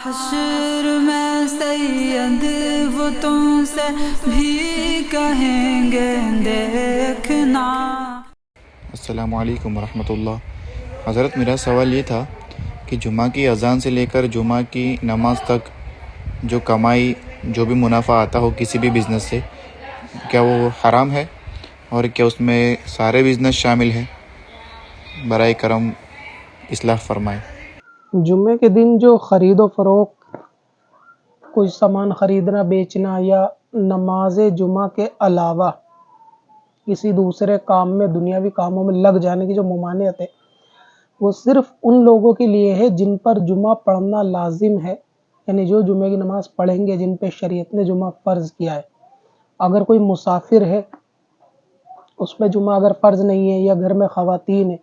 حشر میں سید وہ تم سے بھی کہیں گے دیکھنا۔ السلام علیکم ورحمۃ اللہ۔ حضرت میرا سوال یہ تھا کہ جمعہ کی اذان سے لے کر جمعہ کی نماز تک جو کمائی جو بھی منافع آتا ہو کسی بھی بزنس سے، کیا وہ حرام ہے اور کیا اس میں سارے بزنس شامل ہیں؟ برائے کرم اصلاح فرمائیں۔ جمعے کے دن جو خرید و فروخت، کوئی سامان خریدنا بیچنا یا نماز جمعہ کے علاوہ کسی دوسرے کام میں، دنیاوی کاموں میں لگ جانے کی جو ممانعت ہے، وہ صرف ان لوگوں کے لیے ہے جن پر جمعہ پڑھنا لازم ہے، یعنی جو جمعے کی نماز پڑھیں گے، جن پہ شریعت نے جمعہ فرض کیا ہے۔ اگر کوئی مسافر ہے، اس پہ جمعہ اگر فرض نہیں ہے، یا گھر میں خواتین ہے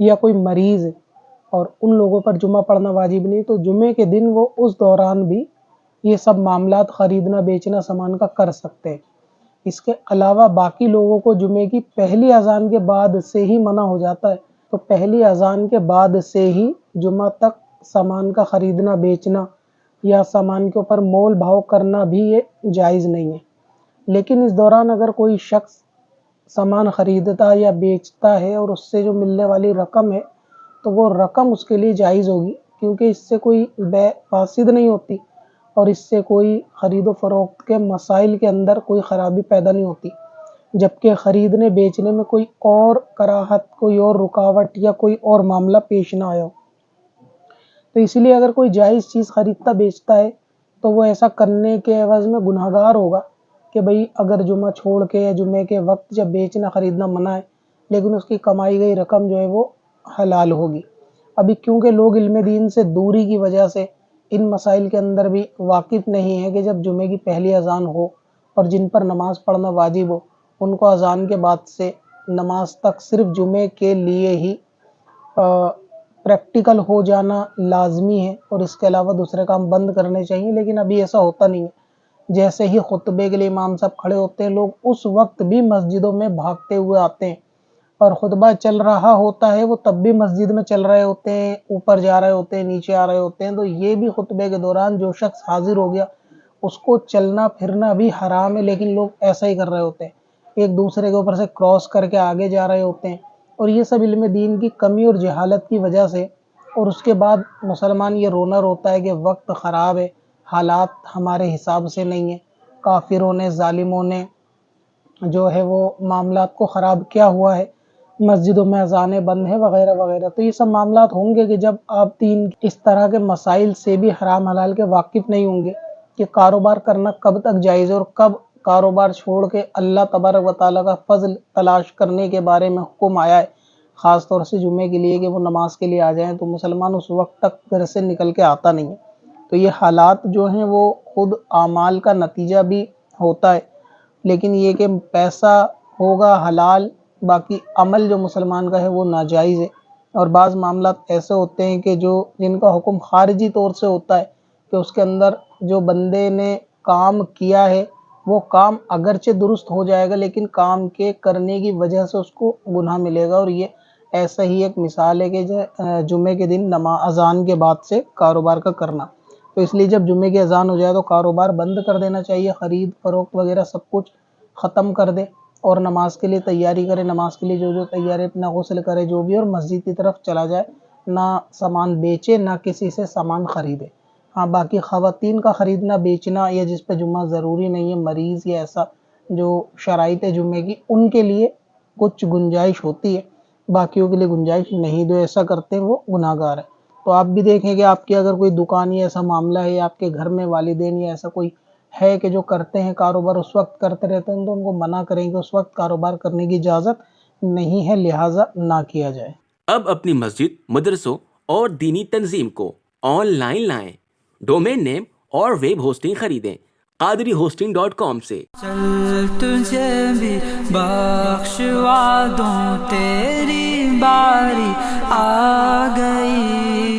یا کوئی مریض ہے اور ان لوگوں پر جمعہ پڑھنا واجب نہیں، تو جمعے کے دن وہ اس دوران بھی یہ سب معاملات خریدنا بیچنا سامان کا کر سکتے ہیں۔ اس کے علاوہ باقی لوگوں کو جمعے کی پہلی اذان کے بعد سے ہی منع ہو جاتا ہے، تو پہلی اذان کے بعد سے ہی جمعہ تک سامان کا خریدنا بیچنا یا سامان کے اوپر مول بھاؤ کرنا بھی یہ جائز نہیں ہے۔ لیکن اس دوران اگر کوئی شخص سامان خریدتا یا بیچتا ہے اور اس سے جو ملنے والی رقم ہے، تو وہ رقم اس کے لیے جائز ہوگی، کیونکہ اس سے کوئی بے فاسد نہیں ہوتی اور اس سے کوئی خرید و فروخت کے مسائل کے اندر کوئی خرابی پیدا نہیں ہوتی، جبکہ خریدنے بیچنے میں کوئی اور کراہت، کوئی اور رکاوٹ یا کوئی اور معاملہ پیش نہ آیا ہو۔ تو اس لیے اگر کوئی جائز چیز خریدتا بیچتا ہے تو وہ ایسا کرنے کے عوض میں گناہگار ہوگا کہ بھئی اگر جمعہ چھوڑ کے یا جمعے کے وقت جب بیچنا خریدنا منع ہے، لیکن اس کی کمائی گئی رقم جو ہے وہ حلال ہوگی۔ ابھی کیونکہ لوگ علم دین سے دوری کی وجہ سے ان مسائل کے اندر بھی واقف نہیں ہے کہ جب جمعے کی پہلی اذان ہو اور جن پر نماز پڑھنا واجب ہو، ان کو اذان کے بعد سے نماز تک صرف جمعے کے لیے ہی پریکٹیکل ہو جانا لازمی ہے اور اس کے علاوہ دوسرے کام بند کرنے چاہیے، لیکن ابھی ایسا ہوتا نہیں ہے۔ جیسے ہی خطبے کے لیے امام صاحب کھڑے ہوتے ہیں، لوگ اس وقت بھی مسجدوں میں بھاگتے ہوئے آتے ہیں، اور خطبہ چل رہا ہوتا ہے وہ تب بھی مسجد میں چل رہے ہوتے ہیں، اوپر جا رہے ہوتے ہیں، نیچے آ رہے ہوتے ہیں۔ تو یہ بھی خطبے کے دوران جو شخص حاضر ہو گیا اس کو چلنا پھرنا بھی حرام ہے، لیکن لوگ ایسا ہی کر رہے ہوتے ہیں، ایک دوسرے کے اوپر سے کراس کر کے آگے جا رہے ہوتے ہیں، اور یہ سب علم دین کی کمی اور جہالت کی وجہ سے۔ اور اس کے بعد مسلمان یہ رونا روتا ہے کہ وقت خراب ہے، حالات ہمارے حساب سے نہیں ہیں، کافروں نے، ظالموں نے جو ہے وہ معاملات کو خراب کیا ہوا ہے، مسجدوں میں اذانیں بند ہیں وغیرہ وغیرہ۔ تو یہ سب معاملات ہوں گے کہ جب آپ دین اس طرح کے مسائل سے بھی حرام حلال کے واقف نہیں ہوں گے کہ کاروبار کرنا کب تک جائز ہے اور کب کاروبار چھوڑ کے اللہ تبارک و تعالیٰ کا فضل تلاش کرنے کے بارے میں حکم آیا ہے، خاص طور سے جمعے کے لیے کہ وہ نماز کے لیے آ جائیں، تو مسلمان اس وقت تک گھر سے نکل کے آتا نہیں ہے۔ تو یہ حالات جو ہیں وہ خود اعمال کا نتیجہ بھی ہوتا ہے، لیکن یہ کہ پیسہ ہوگا حلال، باقی عمل جو مسلمان کا ہے وہ ناجائز ہے۔ اور بعض معاملات ایسے ہوتے ہیں کہ جن کا حکم خارجی طور سے ہوتا ہے کہ اس کے اندر جو بندے نے کام کیا ہے وہ کام اگرچہ درست ہو جائے گا، لیکن کام کے کرنے کی وجہ سے اس کو گناہ ملے گا، اور یہ ایسا ہی ایک مثال ہے کہ جمعے کے دن اذان کے بعد سے کاروبار کا کرنا۔ تو اس لیے جب جمعے کی اذان ہو جائے تو کاروبار بند کر دینا چاہیے، خرید فروخت وغیرہ سب کچھ ختم کر دے اور نماز کے لیے تیاری کرے، نماز کے لیے جو تیاری، اپنا غسل کرے جو بھی، اور مسجد کی طرف چلا جائے، نہ سامان بیچے نہ کسی سے سامان خریدے۔ ہاں، باقی خواتین کا خریدنا بیچنا یا جس پہ جمعہ ضروری نہیں ہے، مریض یا ایسا جو شرائط جمعے کی، ان کے لیے کچھ گنجائش ہوتی ہے، باقیوں کے لیے گنجائش نہیں۔ جو ایسا کرتے ہیں وہ گناہ گار ہے۔ تو آپ بھی دیکھیں کہ آپ کی اگر کوئی دکان یا ایسا معاملہ ہے، یا آپ کے گھر میں والدین یا ایسا کوئی ہے کہ جو کرتے ہیں کاروبار، اس وقت کرتے رہتے ہیں، تو ان کو منع کریں کہ اس وقت کاروبار کرنے کی اجازت نہیں ہے، لہٰذا نہ کیا جائے۔ اب اپنی مسجد، مدرسوں اور دینی تنظیم کو آن لائن لائیں۔ ڈومین نیم اور ویب ہوسٹنگ خریدیں قادریhosting.com سے۔ چل تجھے بھی بخشوا دوں، تیری باری آ گئی۔